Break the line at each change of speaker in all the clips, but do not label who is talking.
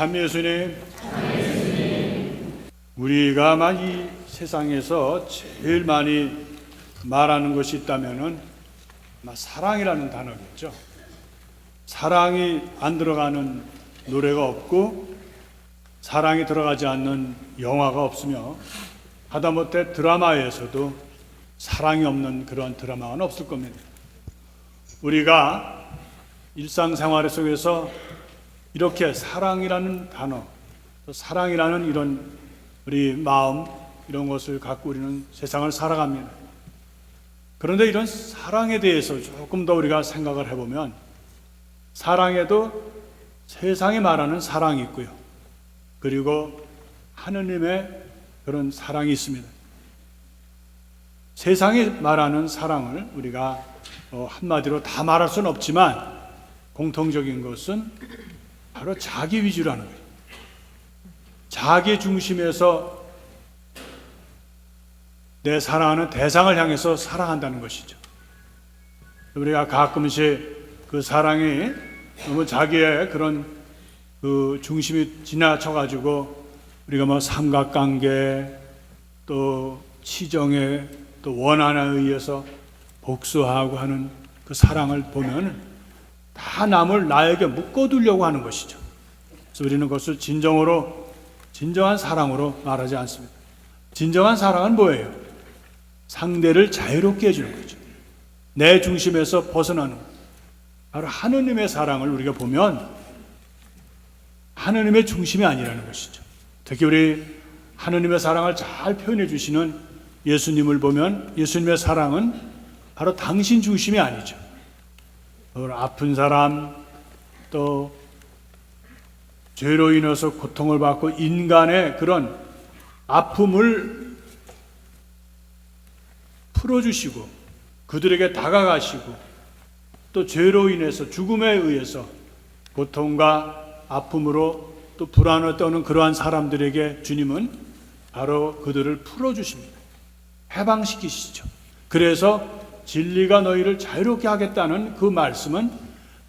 참 예수님, 우리가 이 세상에서 제일 많이 말하는 것이 있다면은 사랑이라는 단어겠죠. 사랑이 안 들어가는 노래가 없고 사랑이 들어가지 않는 영화가 없으며 하다못해 드라마에서도 사랑이 없는 그런 드라마는 없을 겁니다. 우리가 일상생활 속에서 이렇게 사랑이라는 단어, 사랑이라는 이런 우리 마음, 이런 것을 갖고 우리는 세상을 살아갑니다. 그런데 이런 사랑에 대해서 조금 더 우리가 생각을 해보면 사랑에도 세상이 말하는 사랑이 있고요. 그리고 하느님의 그런 사랑이 있습니다. 세상이 말하는 사랑을 우리가 한마디로 다 말할 수는 없지만 공통적인 것은 바로 자기 위주라는 거예요. 자기 중심에서 내 사랑하는 대상을 향해서 사랑한다는 것이죠. 우리가 가끔씩 그 사랑이 너무 자기의 그런 그 중심이 지나쳐가지고 우리가 삼각관계 또 치정에 또 원한에 의해서 복수하고 하는 그 사랑을 보면 다 남을 나에게 묶어두려고 하는 것이죠. 그래서 우리는 그것을 진정한 사랑으로 말하지 않습니다. 진정한 사랑은 뭐예요? 상대를 자유롭게 해주는 거죠. 내 중심에서 벗어나는 것. 바로 하느님의 사랑을 우리가 보면 하느님의 중심이 아니라는 것이죠. 특히 우리 하느님의 사랑을 잘 표현해 주시는 예수님을 보면 예수님의 사랑은 바로 당신 중심이 아니죠. 아픈 사람, 또 죄로 인해서 고통을 받고 인간의 그런 아픔을 풀어주시고 그들에게 다가가시고 또 죄로 인해서 죽음에 의해서 고통과 아픔으로 또 불안을 떠는 그러한 사람들에게 주님은 바로 그들을 풀어주십니다. 해방시키시죠. 그래서 진리가 너희를 자유롭게 하겠다는 그 말씀은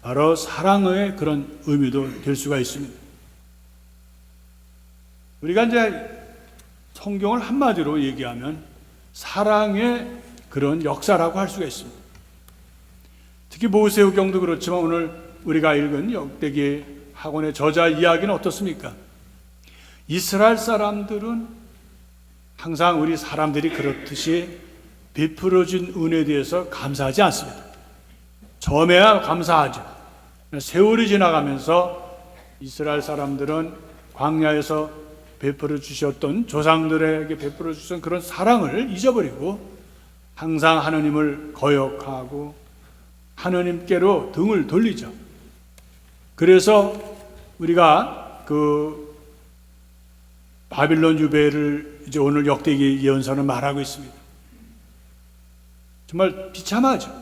바로 사랑의 그런 의미도 될 수가 있습니다. 우리가 이제 성경을 한마디로 얘기하면 사랑의 그런 역사라고 할 수가 있습니다. 특히 모세오경도 그렇지만 오늘 우리가 읽은 역대기 학원의 저자 이야기는 어떻습니까? 이스라엘 사람들은 항상 우리 사람들이 그렇듯이 베풀어준 은혜에 대해서 감사하지 않습니다. 처음에야 감사하죠. 세월이 지나가면서 이스라엘 사람들은 광야에서 베풀어 주셨던 조상들에게 베풀어 주셨던 그런 사랑을 잊어버리고 항상 하느님을 거역하고 하느님께로 등을 돌리죠. 그래서 우리가 그 바빌론 유배를 이제 오늘 역대기 예언서는 말하고 있습니다. 정말 비참하죠.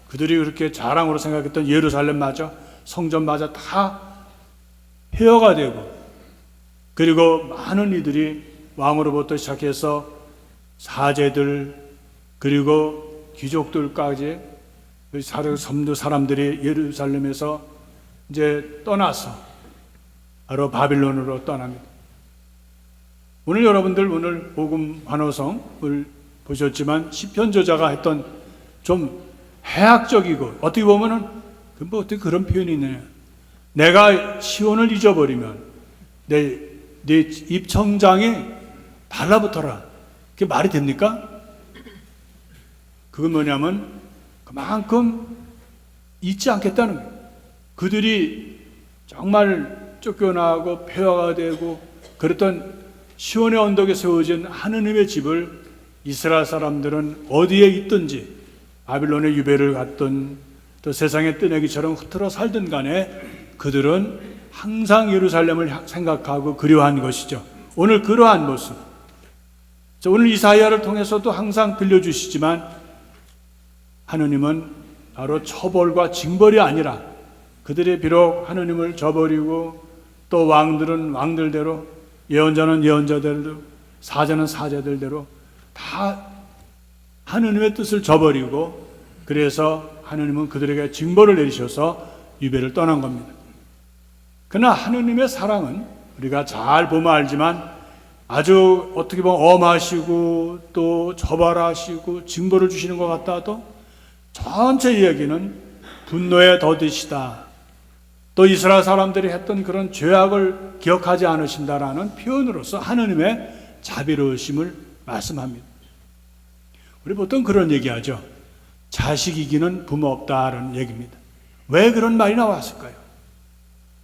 그들이 그렇게 자랑으로 생각했던 예루살렘마저 성전마저 다 폐허가 되고 그리고 많은 이들이 왕으로부터 시작해서 사제들 그리고 귀족들까지 섬도 사람들이 예루살렘에서 이제 떠나서 바로 바빌론으로 떠납니다. 오늘 여러분들 오늘 복음 환호성을 보셨지만 시편 저자가 했던 좀 해학적이고 어떻게 보면은 어떻게 그런 표현이 있느냐. 내가 시온을 잊어버리면 내 입천장에 달라붙어라. 그게 말이 됩니까? 그건 뭐냐면 그만큼 잊지 않겠다는 거예요. 그들이 정말 쫓겨나고 폐허가 되고 그랬던 시온의 언덕에 세워진 하느님의 집을 이스라엘 사람들은 어디에 있든지 바빌론의 유배를 갔든 또 세상의 뜨내기처럼 흩어져 살든 간에 그들은 항상 예루살렘을 생각하고 그리워한 것이죠. 오늘 그러한 모습 오늘 이사야를 통해서도 항상 들려주시지만 하느님은 바로 처벌과 징벌이 아니라 그들이 비록 하느님을 저버리고 또 왕들은 왕들대로 예언자는 예언자들대로 사자는 사자들대로 다 하느님의 뜻을 저버리고 그래서 하느님은 그들에게 징벌을 내리셔서 유배를 떠난 겁니다. 그러나 하느님의 사랑은 우리가 잘 보면 알지만 아주 어떻게 보면 엄하시고 또 저발하시고 징벌을 주시는 것 같아도 전체 이야기는 분노에 더디시다. 또 이스라엘 사람들이 했던 그런 죄악을 기억하지 않으신다라는 표현으로서 하느님의 자비로우심을 말씀합니다. 우리 보통 그런 얘기하죠. 자식 이기는 부모 없다라는 얘기입니다. 왜 그런 말이 나왔을까요?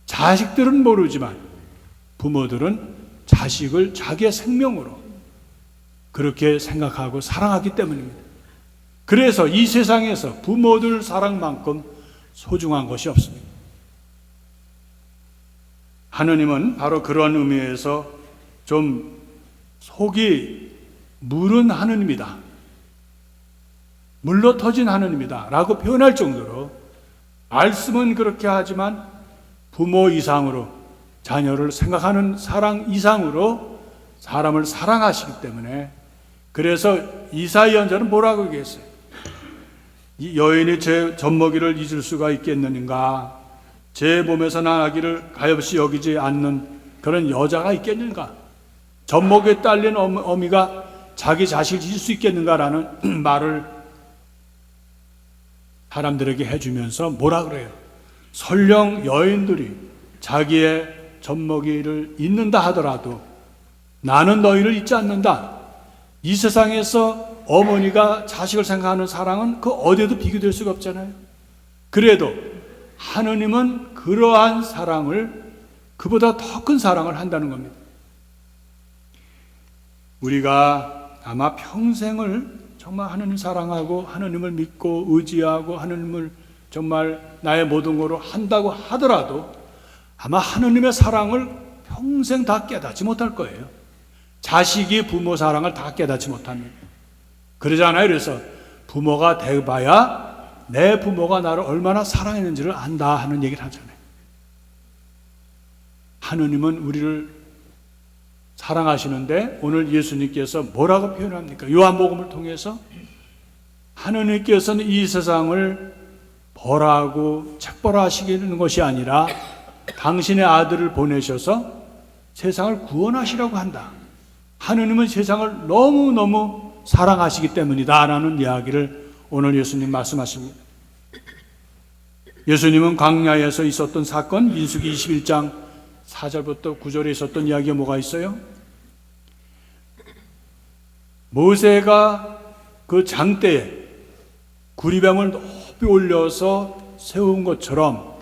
자식들은 모르지만 부모들은 자식을 자기의 생명으로 그렇게 생각하고 사랑하기 때문입니다. 그래서 이 세상에서 부모들 사랑만큼 소중한 것이 없습니다. 하느님은 바로 그런 의미에서 좀 속이 무른 하느님이다. 물러 터진 하느님이다 라고 표현할 정도로 말씀은 그렇게 하지만 부모 이상으로 자녀를 생각하는 사랑 이상으로 사람을 사랑하시기 때문에 그래서 이사야 예언자는 뭐라고 얘기했어요? 이 여인이 제 젖먹이를 잊을 수가 있겠느냐? 제 몸에서 난 아기를 가엾이 여기지 않는 그런 여자가 있겠는가? 젖먹이에 딸린 어미가 자기 자식을 잊을 수 있겠는가라는 말을 사람들에게 해주면서 뭐라 그래요? 설령 여인들이 자기의 젖먹이를 잊는다 하더라도 나는 너희를 잊지 않는다. 이 세상에서 어머니가 자식을 생각하는 사랑은 그 어디에도 비교될 수가 없잖아요. 그래도 하느님은 그러한 사랑을 그보다 더 큰 사랑을 한다는 겁니다. 우리가 아마 평생을 정말 하느님 사랑하고 하느님을 믿고 의지하고 하느님을 정말 나의 모든 거로 한다고 하더라도 아마 하느님의 사랑을 평생 다 깨닫지 못할 거예요. 자식이 부모 사랑을 다 깨닫지 못합니다. 그러잖아요. 그래서 부모가 돼봐야 내 부모가 나를 얼마나 사랑했는지를 안다 하는 얘기를 하잖아요. 하느님은 우리를 사랑하시는데 오늘 예수님께서 뭐라고 표현합니까? 요한복음을 통해서 하느님께서는 이 세상을 벌하고 책벌하시는 것이 아니라 당신의 아들을 보내셔서 세상을 구원하시려고 한다. 하느님은 세상을 너무너무 사랑하시기 때문이다 라는 이야기를 오늘 예수님 말씀하십니다. 예수님은 광야에서 있었던 사건 민수기 21장 4절부터 9절에 있었던 이야기가 뭐가 있어요? 모세가 그 장대에 구리뱀을 높이 올려서 세운 것처럼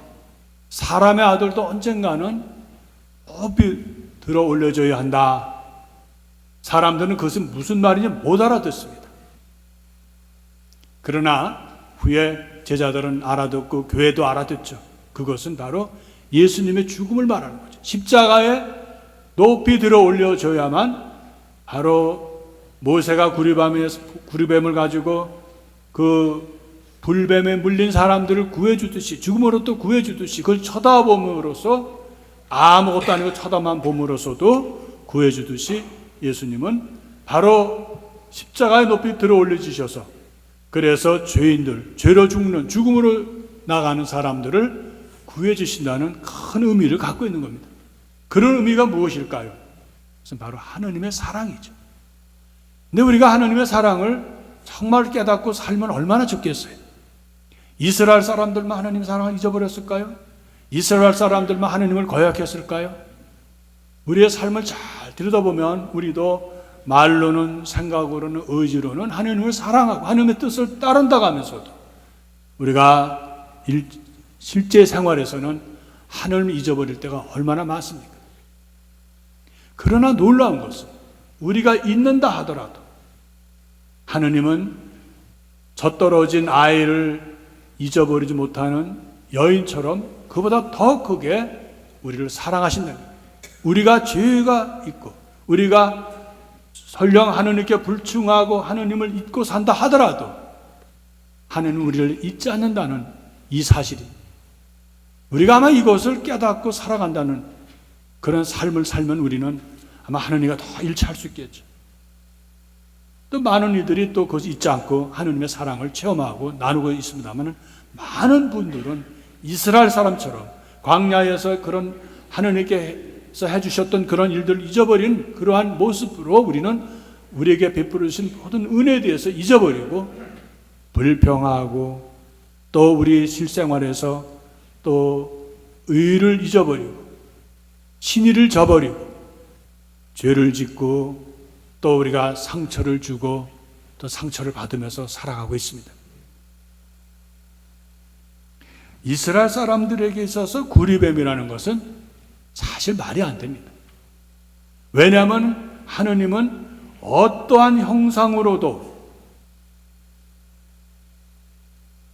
사람의 아들도 언젠가는 높이 들어 올려져야 한다. 사람들은 그것은 무슨 말인지 못 알아듣습니다. 그러나 후에 제자들은 알아듣고 교회도 알아듣죠. 그것은 바로 예수님의 죽음을 말하는 거죠. 십자가에 높이 들어 올려져야만 바로 모세가 구리뱀을 가지고 그 불뱀에 물린 사람들을 구해주듯이 죽음으로부터 구해주듯이 그걸 쳐다봄으로써 아무것도 아니고 쳐다만 봄으로써도 구해주듯이 예수님은 바로 십자가에 높이 들어 올려주셔서 그래서 죄인들, 죄로 죽는 죽음으로 나가는 사람들을 구해주신다는 큰 의미를 갖고 있는 겁니다. 그런 의미가 무엇일까요? 그것은 바로 하느님의 사랑이죠. 근데 우리가 하느님의 사랑을 정말 깨닫고 살면 얼마나 좋겠어요. 이스라엘 사람들만 하느님의 사랑을 잊어버렸을까요? 이스라엘 사람들만 하느님을 거역했을까요? 우리의 삶을 잘 들여다보면 우리도 말로는 생각으로는 의지로는 하느님을 사랑하고 하느님의 뜻을 따른다고 하면서도 우리가 실제 생활에서는 하느님을 잊어버릴 때가 얼마나 많습니까? 그러나 놀라운 것은 우리가 잊는다 하더라도 하느님은 젖떨어진 아이를 잊어버리지 못하는 여인처럼 그보다 더 크게 우리를 사랑하신다는 거예요. 우리가 죄가 있고 우리가 설령 하느님께 불충하고 하느님을 잊고 산다 하더라도 하느님은 우리를 잊지 않는다는 이 사실이 우리가 아마 이것을 깨닫고 살아간다는 그런 삶을 살면 우리는 아마 하느님과 더 일치할 수 있겠죠. 또 많은 이들이 또 그것을 잊지 않고 하느님의 사랑을 체험하고 나누고 있습니다만 많은 분들은 이스라엘 사람처럼 광야에서 그런 하느님께 하나님께서 해주셨던 그런 일들을 잊어버린 그러한 모습으로 우리는 우리에게 베풀어 주신 모든 은혜에 대해서 잊어버리고 불평하고 또 우리 실생활에서 또 의를 잊어버리고 신의를 저버리고 죄를 짓고 또 우리가 상처를 주고 또 상처를 받으면서 살아가고 있습니다. 이스라엘 사람들에게 있어서 구리뱀이라는 것은 사실 말이 안 됩니다. 왜냐하면 하느님은 어떠한 형상으로도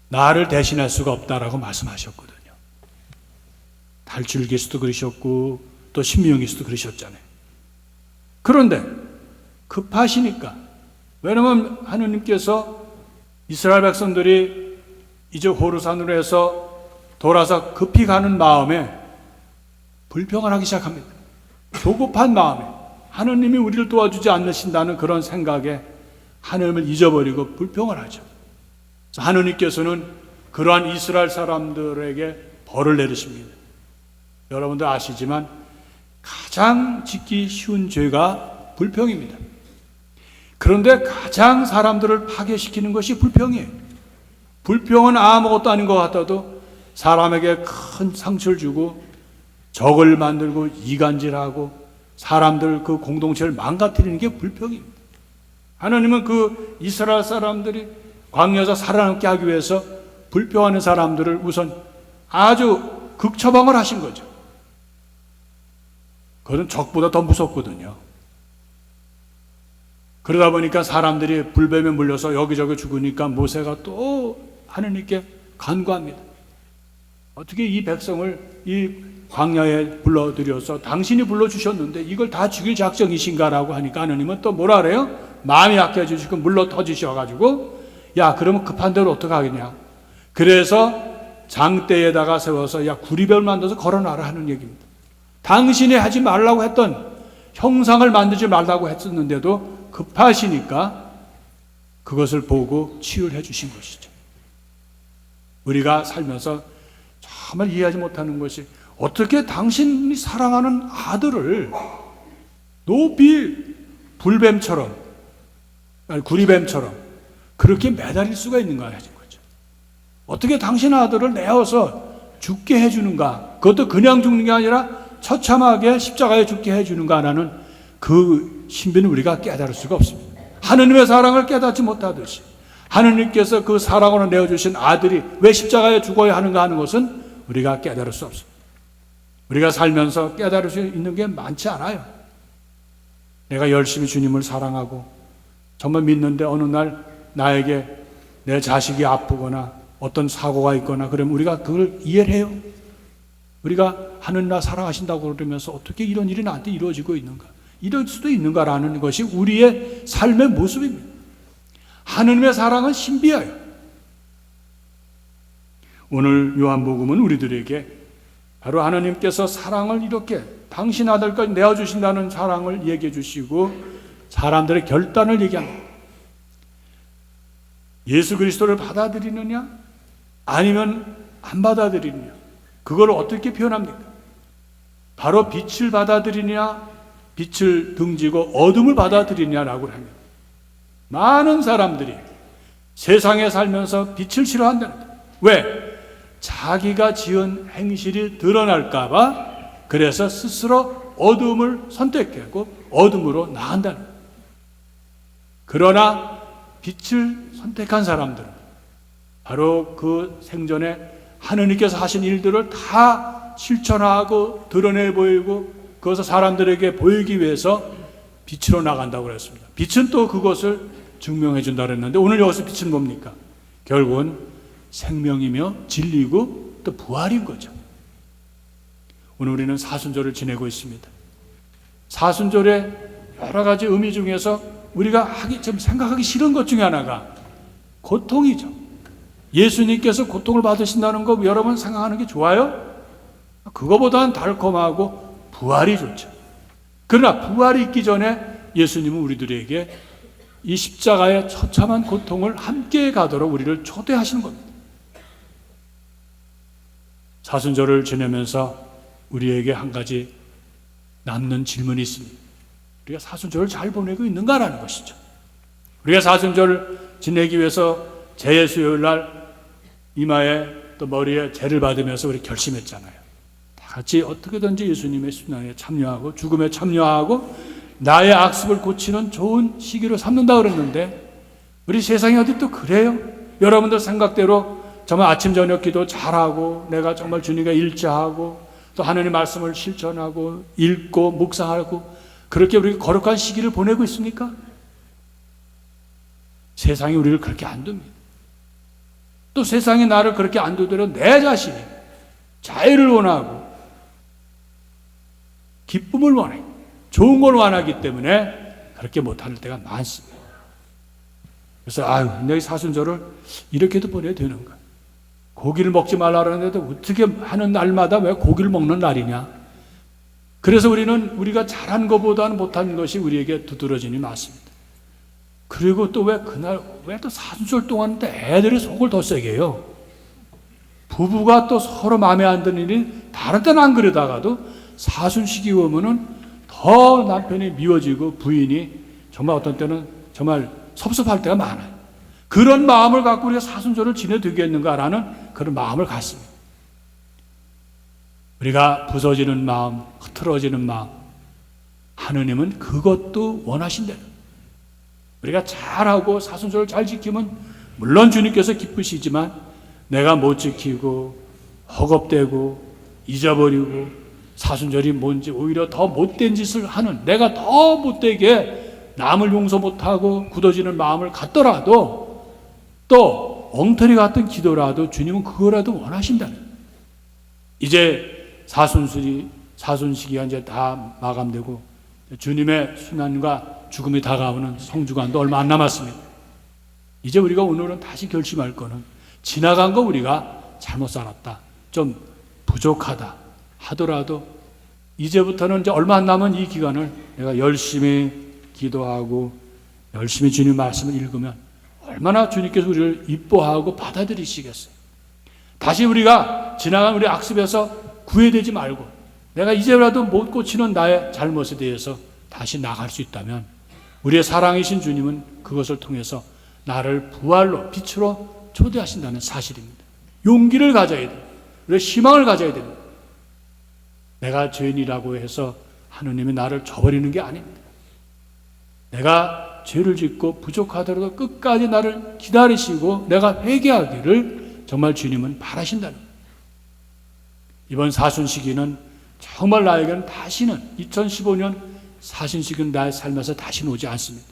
나를 대신할 수가 없다라고 말씀하셨거든요. 탈출기에서도 그러셨고 또 신명기에서도 그러셨잖아요. 그런데 급하시니까, 왜냐하면 하느님께서 이스라엘 백성들이 이제 호르산으로 해서 돌아서 급히 가는 마음에 불평을 하기 시작합니다. 조급한 마음에 하느님이 우리를 도와주지 않으신다는 그런 생각에 하느님을 잊어버리고 불평을 하죠. 하느님께서는 그러한 이스라엘 사람들에게 벌을 내리십니다. 여러분들 아시지만 가장 짓기 쉬운 죄가 불평입니다. 그런데 가장 사람들을 파괴시키는 것이 불평이에요. 불평은 아무것도 아닌 것 같아도 사람에게 큰 상처를 주고 적을 만들고 이간질하고 사람들 그 공동체를 망가뜨리는 게 불평입니다. 하나님은 그 이스라엘 사람들이 광야에서 살아남게 하기 위해서 불평하는 사람들을 우선 아주 극처방을 하신 거죠. 그것은 적보다 더 무섭거든요. 그러다 보니까 사람들이 불뱀에 물려서 여기저기 죽으니까 모세가 또 하느님께 간구합니다. 어떻게 이 백성을 이 광야에 불러들여서 당신이 불러주셨는데 이걸 다 죽일 작정이신가라고 하니까 하느님은 또 뭐라 그래요? 마음이 약해지시고 물러 터지셔가지고 야 그러면 급한 대로 어떡하겠냐. 그래서 장대에다가 세워서 야 구리뱀을 만들어서 걸어놔라 하는 얘기입니다. 당신이 하지 말라고 했던 형상을 만들지 말라고 했었는데도 급하시니까 그것을 보고 치유를 해주신 것이죠. 우리가 살면서 정말 이해하지 못하는 것이 어떻게 당신이 사랑하는 아들을 높이 불뱀처럼 아니 구리뱀처럼 그렇게 매달릴 수가 있는가 하는 거죠. 어떻게 당신 아들을 내어서 죽게 해주는가, 그것도 그냥 죽는 게 아니라 처참하게 십자가에 죽게 해주는가라는 그 신비는 우리가 깨달을 수가 없습니다. 하느님의 사랑을 깨닫지 못하듯이 하느님께서 그 사랑으로 내어주신 아들이 왜 십자가에 죽어야 하는가 하는 것은 우리가 깨달을 수 없습니다. 우리가 살면서 깨달을 수 있는 게 많지 않아요. 내가 열심히 주님을 사랑하고 정말 믿는데 어느 날 나에게 내 자식이 아프거나 어떤 사고가 있거나 그러면 우리가 그걸 이해를 해요. 우리가 하느님 나 사랑하신다고 그러면서 어떻게 이런 일이 나한테 이루어지고 있는가, 이럴 수도 있는가라는 것이 우리의 삶의 모습입니다. 하느님의 사랑은 신비해요. 오늘 요한복음은 우리들에게 바로 하나님께서 사랑을 이렇게 당신 아들까지 내어주신다는 사랑을 얘기해 주시고 사람들의 결단을 얘기합니다. 예수 그리스도를 받아들이느냐 아니면 안 받아들이느냐, 그걸 어떻게 표현합니까? 바로 빛을 받아들이냐 빛을 등지고 어둠을 받아들이냐라고 합니다. 많은 사람들이 세상에 살면서 빛을 싫어한다는 거예요. 왜? 자기가 지은 행실이 드러날까 봐 그래서 스스로 어둠을 선택하고 어둠으로 나간다는 거예요. 그러나 빛을 선택한 사람들은 바로 그 생전에 하느님께서 하신 일들을 다 실천하고 드러내 보이고 그것을 사람들에게 보이기 위해서 빛으로 나간다고 그랬습니다. 빛은 또 그것을 증명해 준다고 했는데 오늘 여기서 빛은 뭡니까? 결국은 생명이며 진리고 또 부활인 거죠. 오늘 우리는 사순절을 지내고 있습니다. 사순절의 여러 가지 의미 중에서 우리가 좀 생각하기 싫은 것 중에 하나가 고통이죠. 예수님께서 고통을 받으신다는 거 여러분 생각하는 게 좋아요? 그거보다는 달콤하고 부활이 좋죠. 그러나 부활이 있기 전에 예수님은 우리들에게 이 십자가의 처참한 고통을 함께 가도록 우리를 초대하시는 겁니다. 사순절을 지내면서 우리에게 한 가지 남는 질문이 있습니다. 우리가 사순절을 잘 보내고 있는가라는 것이죠. 우리가 사순절을 지내기 위해서 제예수요일 날 이마에 또 머리에 제를 받으면서 우리 결심했잖아요. 다 같이 어떻게든지 예수님의 순환에 참여하고 죽음에 참여하고 나의 악습을 고치는 좋은 시기로 삼는다 그랬는데 우리 세상이 어디 또 그래요? 여러분들 생각대로 정말 아침 저녁 기도 잘하고 내가 정말 주님과 일자하고 또 하나님의 말씀을 실천하고 읽고 묵상하고 그렇게 우리가 거룩한 시기를 보내고 있습니까? 세상이 우리를 그렇게 안 둡니다. 또 세상이 나를 그렇게 안 두도록 내 자신이 자유를 원하고 기쁨을 원해 좋은 걸 원하기 때문에 그렇게 못할 때가 많습니다. 그래서 내 사순절을 이렇게도 보내야 되는가? 고기를 먹지 말라 그러는데도 어떻게 하는 날마다 왜 고기를 먹는 날이냐? 그래서 우리가 잘한 것보다는 못한 것이 우리에게 두드러지니 맞습니다. 그리고 또 왜 그날 왜 또 사순절 동안 애들이 속을 더 세게 해요? 부부가 또 서로 마음에 안 드는 일이 다른 때는 안 그러다가도 사순 시기 오면은 더 남편이 미워지고 부인이 정말 어떤 때는 정말 섭섭할 때가 많아요. 그런 마음을 갖고 우리가 사순절을 지내야 되겠는가라는 그런 마음을 갖습니다. 우리가 부서지는 마음, 흐트러지는 마음, 하느님은 그것도 원하신대요. 우리가 잘하고 사순절을 잘 지키면 물론 주님께서 기쁘시지만 내가 못 지키고 허겁대고 잊어버리고 사순절이 뭔지 오히려 더 못된 짓을 하는 내가 더 못되게 남을 용서 못하고 굳어지는 마음을 갖더라도 또 엉터리 같은 기도라도 주님은 그거라도 원하신다. 이제 사순시기가 이제 다 마감되고 주님의 순환과 죽음이 다가오는 성주간도 얼마 안 남았습니다. 이제 우리가 오늘은 다시 결심할 거는 지나간 거 우리가 잘못 살았다, 좀 부족하다 하더라도 이제부터는 이제 얼마 안 남은 이 기간을 내가 열심히 기도하고 열심히 주님 말씀을 읽으면 얼마나 주님께서 우리를 이뻐하고 받아들이시겠어요. 다시 우리가 지나간 우리 악습에서 구애되지 말고 내가 이제라도 못 고치는 나의 잘못에 대해서 다시 나갈 수 있다면 우리의 사랑이신 주님은 그것을 통해서 나를 부활로 빛으로 초대하신다는 사실입니다. 용기를 가져야 돼요. 우리가 희망을 가져야 됩니다. 내가 죄인이라고 해서 하느님이 나를 저버리는 게 아닙니다. 내가 죄를 짓고 부족하더라도 끝까지 나를 기다리시고 내가 회개하기를 정말 주님은 바라신다는 거예요. 이번 사순시기는 정말 나에게는 다시는 2015년 사순시기는 나의 삶에서 다시는 오지 않습니다.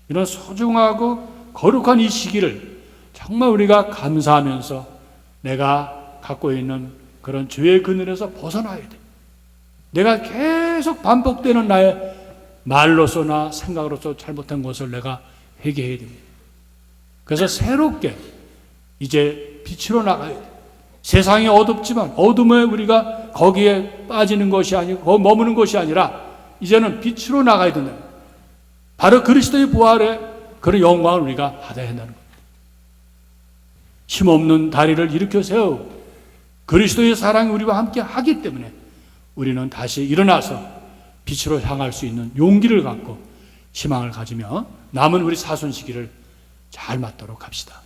이런 소중하고 거룩한 이 시기를 정말 우리가 감사하면서 내가 갖고 있는 그런 죄의 그늘에서 벗어나야 돼. 내가 계속 반복되는 나의 말로서나 생각으로서 잘못한 것을 내가 회개해야 됩니다. 그래서 새롭게 이제 빛으로 나가야 돼. 세상이 어둡지만 어둠에 우리가 거기에 빠지는 것이 아니고 머무는 것이 아니라 이제는 빛으로 나가야 된다. 바로 그리스도의 부활의 그런 영광을 우리가 받아야 한다는 겁니다. 힘없는 다리를 일으켜 세우고 그리스도의 사랑이 우리와 함께 하기 때문에 우리는 다시 일어나서 빛으로 향할 수 있는 용기를 갖고 희망을 가지며 남은 우리 사순 시기를 잘 맞도록 합시다.